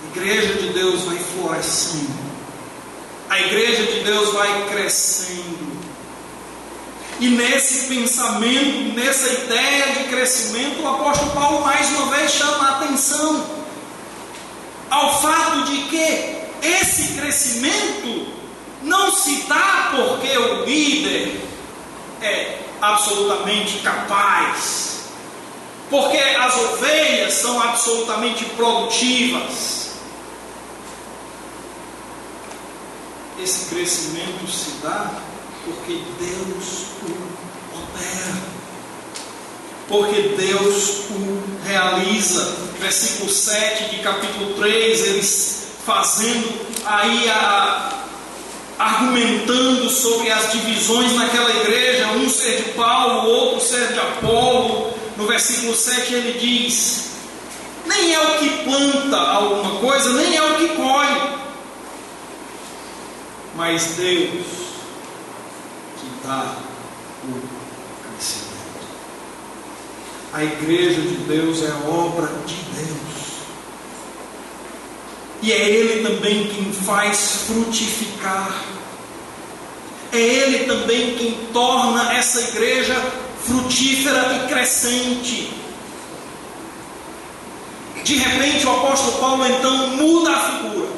A igreja de Deus vai florescendo, a igreja de Deus vai crescendo. E nesse pensamento, nessa ideia de crescimento, o apóstolo Paulo mais uma vez chama a atenção ao fato de que esse crescimento não se dá porque o líder é absolutamente capaz, porque as ovelhas são absolutamente produtivas. Esse crescimento se dá porque Deus o opera, porque Deus o realiza. Versículo 7 de capítulo 3, eles fazendo aí argumentando sobre as divisões naquela igreja, um ser de Paulo, outro ser de Apolo. No versículo 7 ele diz: nem é o que planta alguma coisa, nem é o que colhe, mas Deus que dá o crescimento. A igreja de Deus é obra de Deus, e é Ele também quem faz frutificar, é Ele também quem torna essa igreja frutífera e crescente. De repente o apóstolo Paulo então muda a figura.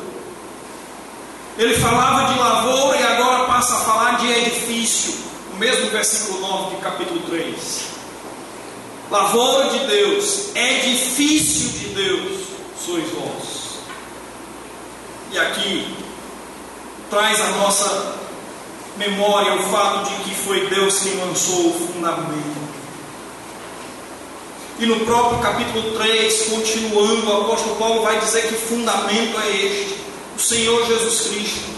Ele falava de lavoura e agora passa a falar de edifício, no mesmo versículo 9 de capítulo 3. Lavoura de Deus, edifício de Deus sois vós. E aqui traz a nossa memória o fato de que foi Deus quem lançou o fundamento. E no próprio capítulo 3, continuando, o apóstolo Paulo vai dizer que fundamento é este: o Senhor Jesus Cristo.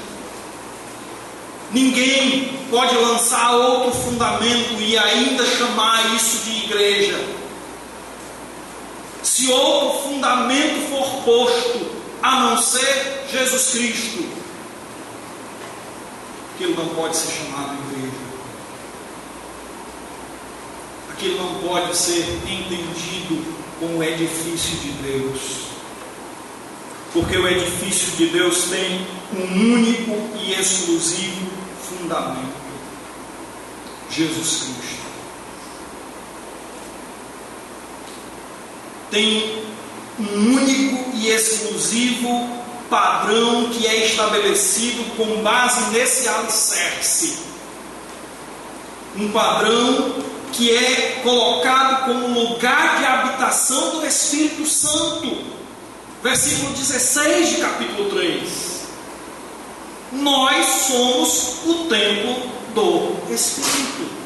Ninguém pode lançar outro fundamento e ainda chamar isso de igreja. Se outro fundamento for posto a não ser Jesus Cristo, aquilo não pode ser chamado igreja, aquilo não pode ser entendido como edifício de Deus, porque o edifício de Deus tem um único e exclusivo fundamento: Jesus Cristo. Tem um único e exclusivo padrão que é estabelecido com base nesse alicerce, um padrão que é colocado como lugar de habitação do Espírito Santo. Versículo 16 de capítulo 3: nós somos o templo do Espírito.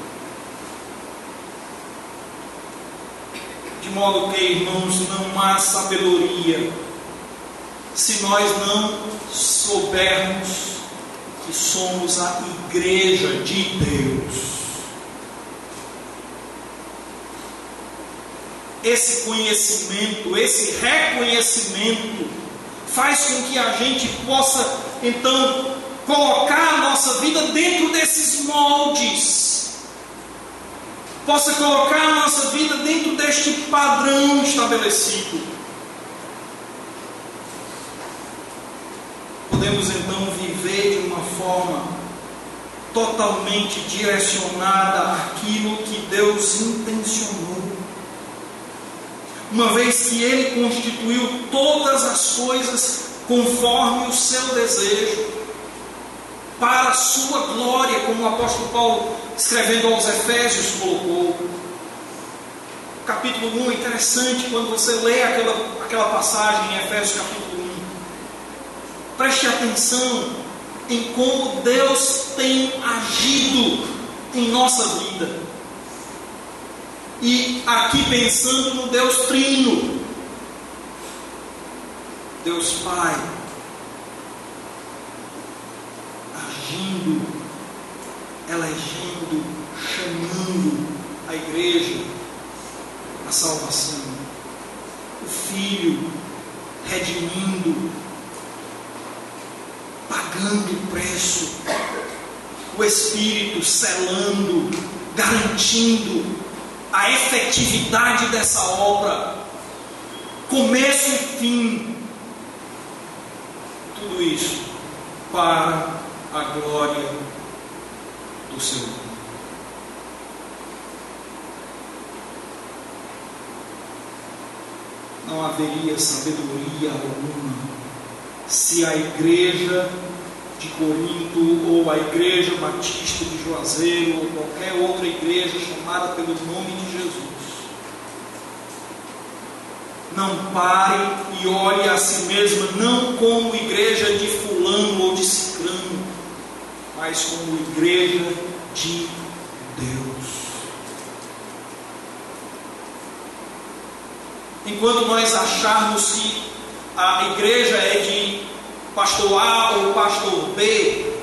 De modo que, irmãos, não há sabedoria se nós não soubermos que somos a igreja de Deus. Esse conhecimento, esse reconhecimento faz com que a gente possa então colocar a nossa vida dentro desses moldes, possa colocar a nossa vida dentro deste padrão estabelecido. Podemos então viver de uma forma totalmente direcionada àquilo que Deus intencionou, uma vez que Ele constituiu todas as coisas conforme o seu desejo, para a sua glória, como o apóstolo Paulo, escrevendo aos Efésios, colocou. Capítulo 1 é interessante quando você lê aquela passagem em Efésios capítulo 1. Preste atenção em como Deus tem agido em nossa vida. E aqui pensando no Deus Trino, Deus Pai, agindo, elegendo, chamando a igreja à salvação, o Filho redimindo, pagando o preço, o Espírito selando, garantindo a efetividade dessa obra, começo e fim. para a glória do seu nome. Não haveria sabedoria alguma se a igreja de Corinto, ou a igreja batista de Juazeiro, ou qualquer outra igreja chamada pelo nome de Jesus, não pare e olhe a si mesma, não como igreja de fulano ou de ciclano, mas como igreja de Deus. Enquanto nós acharmos que a igreja é de pastor A ou pastor B,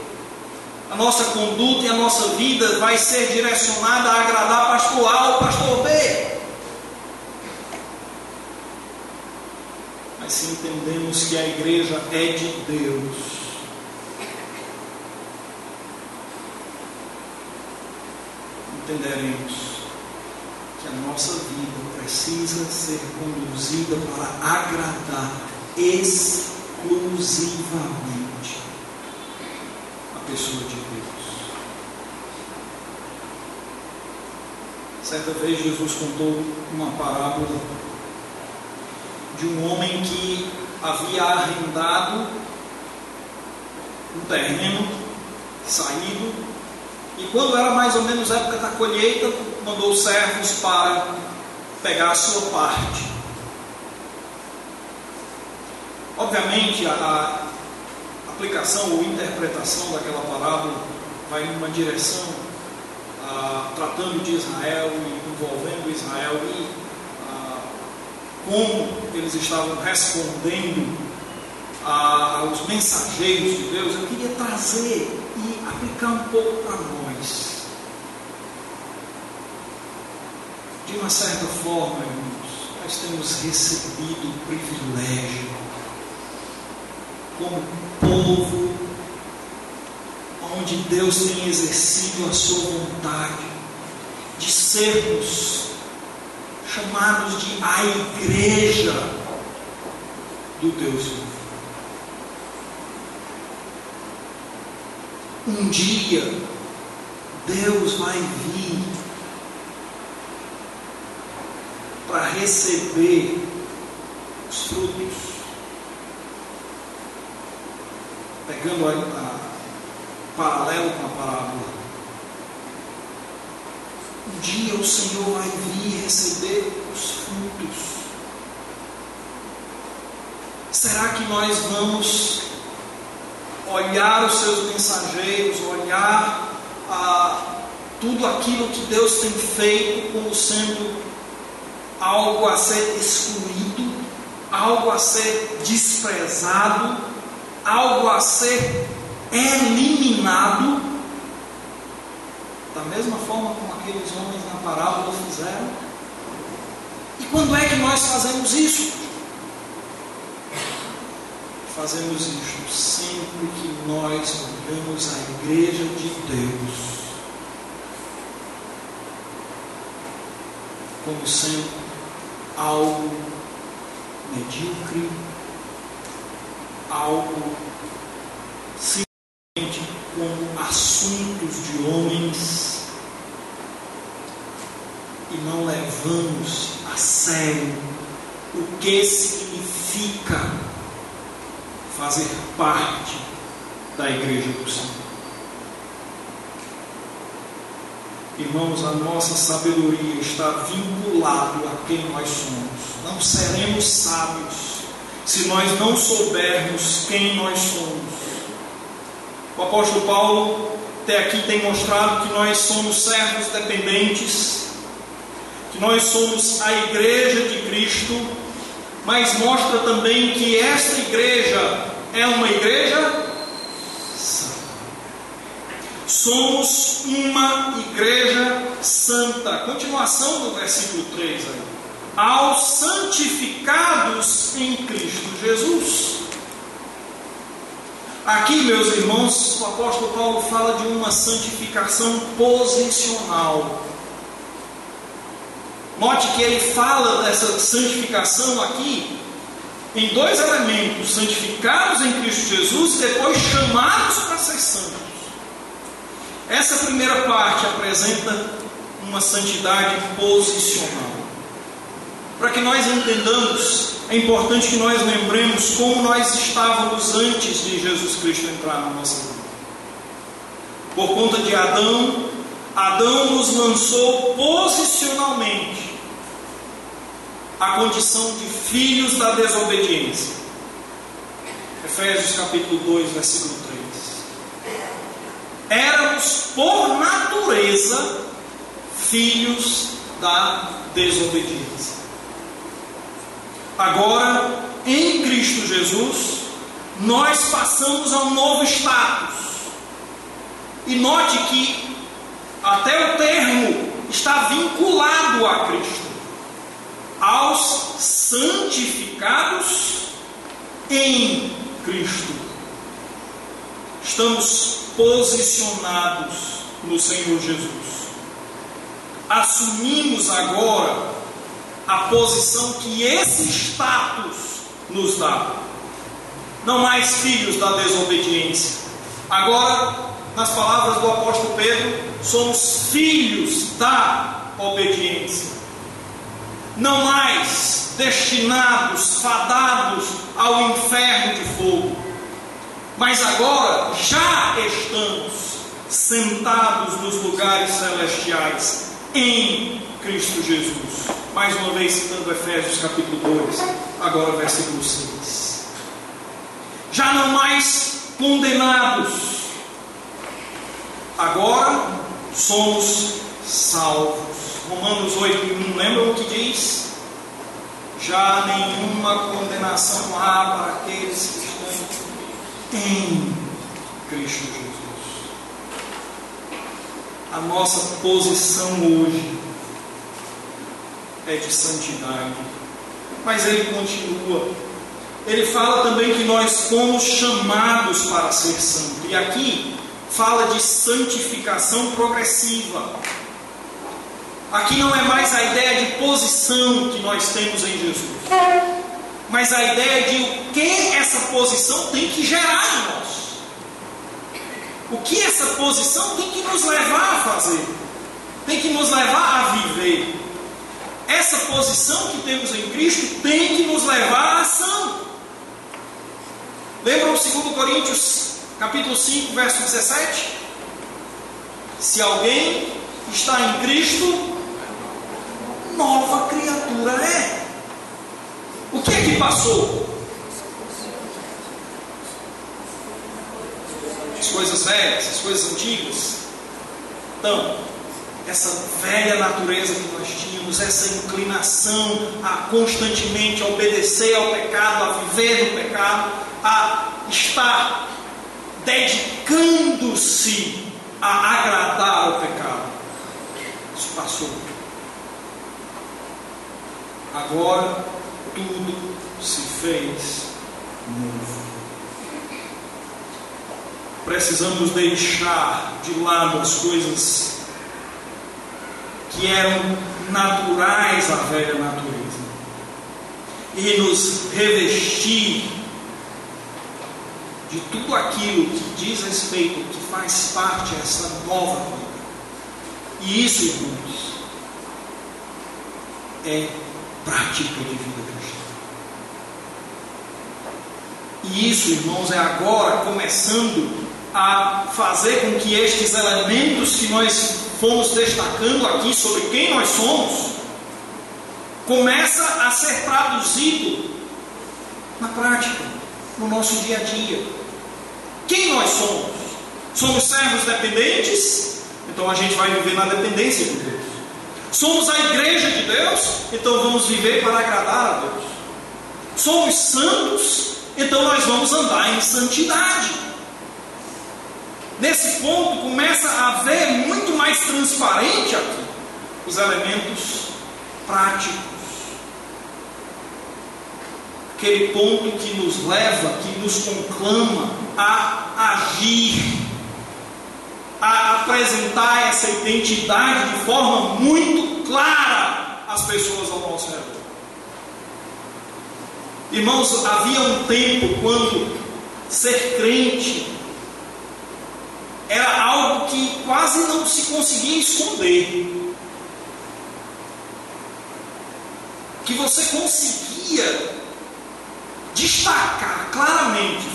a nossa conduta e a nossa vida vai ser direcionada a agradar pastor A ou pastor B. Mas se entendemos que a igreja é de Deus, entenderemos que a nossa vida precisa ser conduzida para agradar exclusivamente a pessoa de Deus. Certa vez Jesus contou uma parábola de um homem que havia arrendado um terreno, saído, e quando era mais ou menos a época da colheita, mandou servos para pegar a sua parte. Obviamente, a aplicação ou interpretação daquela parábola vai numa direção, tratando de Israel e envolvendo Israel e como eles estavam respondendo aos mensageiros de Deus. Eu queria trazer e aplicar um pouco para nós. De uma certa forma, irmãos, nós temos recebido o privilégio, como povo, onde Deus tem exercido a sua vontade, de sermos chamados de a igreja do Deus vivo. Um dia, Deus vai vir para receber os frutos. Pegando a paralelo com a parábola, um dia o Senhor vai vir receber os frutos. Será que nós vamos olhar os seus mensageiros, olhar tudo aquilo que Deus tem feito como sendo algo a ser excluído, algo a ser desprezado, algo a ser eliminado, da mesma forma como aqueles homens na parábola fizeram? E quando é que nós fazemos isso? Fazemos isso sempre que nós olhamos a igreja de Deus como sendo algo medíocre, algo simplesmente como assuntos de homens, e não levamos a sério o que significa fazer parte da igreja do Senhor. Irmãos, a nossa sabedoria está vinculada a quem nós somos. Não seremos sábios se nós não soubermos quem nós somos. O apóstolo Paulo até aqui tem mostrado que nós somos servos dependentes, que nós somos a igreja de Cristo, mas mostra também que esta igreja é uma igreja santa. Somos uma igreja santa. Continuação do versículo 3 aí. Aos santificados em Cristo Jesus. Aqui, meus irmãos, o apóstolo Paulo fala de uma santificação posicional. Note que ele fala dessa santificação aqui em dois elementos: santificados em Cristo Jesus e depois chamados para ser santos. Essa primeira parte apresenta uma santidade posicional. Para que nós entendamos, é importante que nós lembremos como nós estávamos antes de Jesus Cristo entrar na nossa vida. Por conta de Adão, Adão nos lançou posicionalmente a condição de filhos da desobediência. Efésios capítulo 2, versículo 3. Éramos por natureza filhos da desobediência. Agora, em Cristo Jesus, nós passamos a um novo status. E note que até o termo está vinculado a Cristo. Aos santificados em Cristo. Estamos posicionados no Senhor Jesus. Assumimos agora a posição que esse status nos dá. Não mais filhos da desobediência. Agora, nas palavras do apóstolo Pedro, somos filhos da obediência. Não mais destinados, fadados ao inferno de fogo, mas agora já estamos sentados nos lugares celestiais em Cristo Jesus. Mais uma vez citando Efésios capítulo 2, agora versículo 6. Já não mais condenados, agora somos salvos. Romanos 8:1, lembram o que diz? Já nenhuma condenação há para aqueles que estão em Cristo Jesus. A nossa posição hoje é de santidade, mas ele continua. Ele fala também que nós fomos chamados para ser santos, e aqui fala de santificação progressiva. Aqui não é mais a ideia de posição que nós temos em Jesus, mas a ideia de o que essa posição tem que gerar em nós. O que essa posição tem que nos levar a fazer, tem que nos levar a viver. Essa posição que temos em Cristo tem que nos levar à ação. Lembram 2 Coríntios capítulo 5, verso 17? Se alguém está em Cristo, nova criatura é. O que é que passou? As coisas velhas, as coisas antigas. Então, essa velha natureza que nós tínhamos, essa inclinação a constantemente obedecer ao pecado, a viver no pecado, a estar dedicando-se a agradar ao pecado, isso passou. Agora tudo se fez novo. Precisamos deixar de lado as coisas que eram naturais à velha natureza e nos revestir de tudo aquilo que diz respeito, que faz parte dessa nova vida. E isso, irmãos, é prática de vida cristã. E isso, irmãos, é agora começando a fazer com que estes elementos que nós fomos destacando aqui sobre quem nós somos, começa a ser traduzido na prática, no nosso dia a dia. Quem nós somos? Somos servos dependentes? Então a gente vai viver na dependência de Deus. Somos a igreja de Deus? Então vamos viver para agradar a Deus. Somos santos? Então nós vamos andar em santidade. Nesse ponto começa a haver muito mais transparente aqui os elementos práticos. Aquele ponto que nos leva, que nos conclama a agir, a apresentar essa identidade de forma muito clara às pessoas ao nosso redor. Irmãos, havia um tempo quando ser crente era algo que quase não se conseguia esconder, que você conseguia destacar claramente: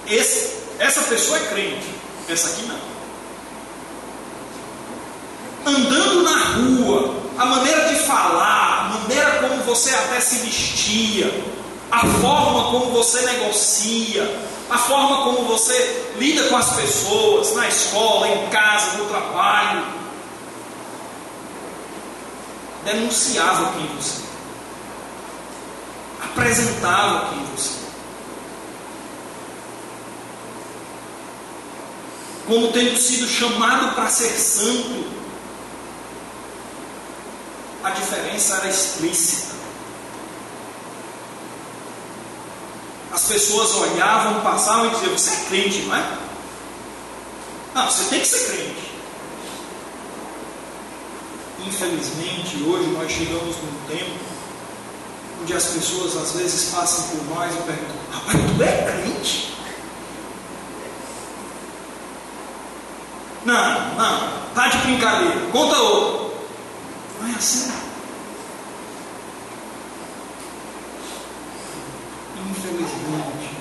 essa pessoa é crente, essa aqui não. Andando na rua, a maneira de falar, a maneira como você até se vestia, a forma como você negocia, a forma como você lida com as pessoas, na escola, em casa, no trabalho, denunciava quem você é, apresentava quem você é, como tendo sido chamado para ser santo. A diferença era explícita. As pessoas olhavam, passavam e diziam: você é crente, não é? Não, você tem que ser crente. Infelizmente, hoje nós chegamos num tempo onde as pessoas às vezes passam por nós e perguntam: rapaz, tu é crente? Não, tá de brincadeira, conta outro. Não é assim. Infelizmente,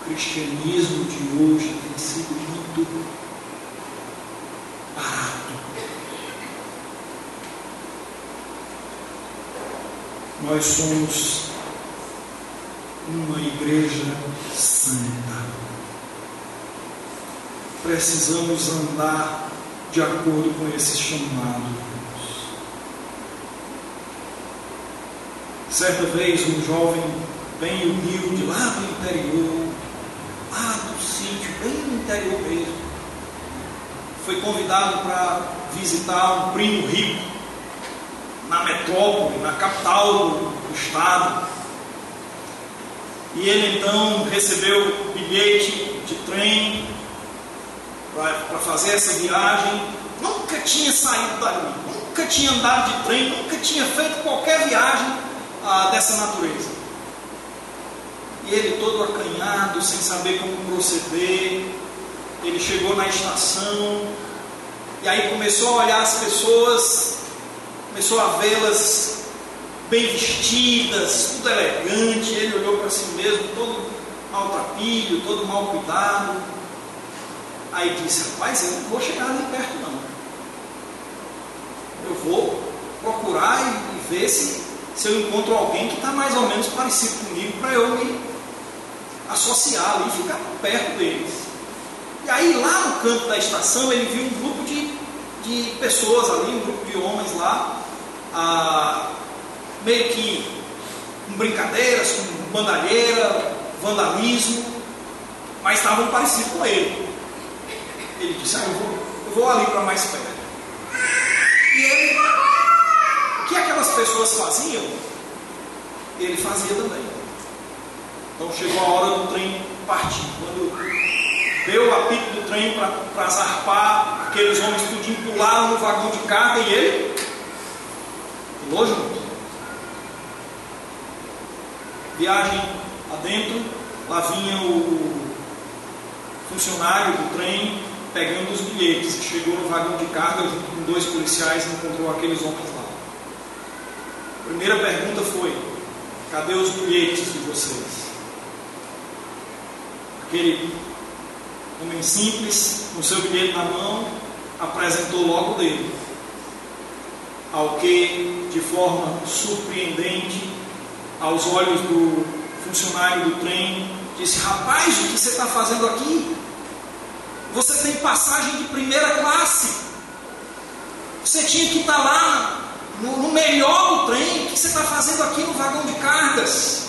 o cristianismo de hoje tem sido muito barato. Nós somos uma igreja santa. Precisamos andar de acordo com esse chamado. Certa vez, um jovem bem humilde, lá do interior, lá do sítio, bem no interior mesmo, foi convidado para visitar um primo rico na metrópole, na capital do estado. E ele então recebeu bilhete de trem para fazer essa viagem. Nunca tinha saído dali, nunca tinha andado de trem, nunca tinha feito qualquer viagem dessa natureza. E ele todo acanhado, sem saber como proceder, ele chegou na estação e aí começou a olhar as pessoas, começou a vê-las bem vestidas, tudo elegante. Ele olhou para si mesmo, todo maltrapilho, todo mal cuidado. Aí disse: rapaz, eu não vou chegar ali perto não. Eu vou procurar e ver se eu encontro alguém que está mais ou menos parecido comigo, para eu me associar ali e ficar perto deles. E aí lá no canto da estação ele viu um grupo de pessoas ali, um grupo de homens lá, meio que com brincadeiras, com bandalheira, vandalismo, mas estavam parecidos com ele. Ele disse: eu vou ali para mais perto. E ele, o que aquelas pessoas faziam, ele fazia também. Então chegou a hora do trem partir. Quando deu o apito do trem para zarpar, aqueles homens tudinho pularam no vagão de carga e ele pulou junto. Viagem adentro, lá vinha o funcionário do trem pegando os bilhetes. Chegou no vagão de carga junto com 2 policiais e encontrou aqueles homens lá. A primeira pergunta foi: cadê os bilhetes de vocês? Aquele homem simples, com seu bilhete na mão, apresentou logo dele. Ao que, de forma surpreendente, aos olhos do funcionário do trem, disse: rapaz, o que você está fazendo aqui? Você tem passagem de primeira classe. Você tinha que estar lá no melhor do trem. O que você está fazendo aqui no vagão de cargas?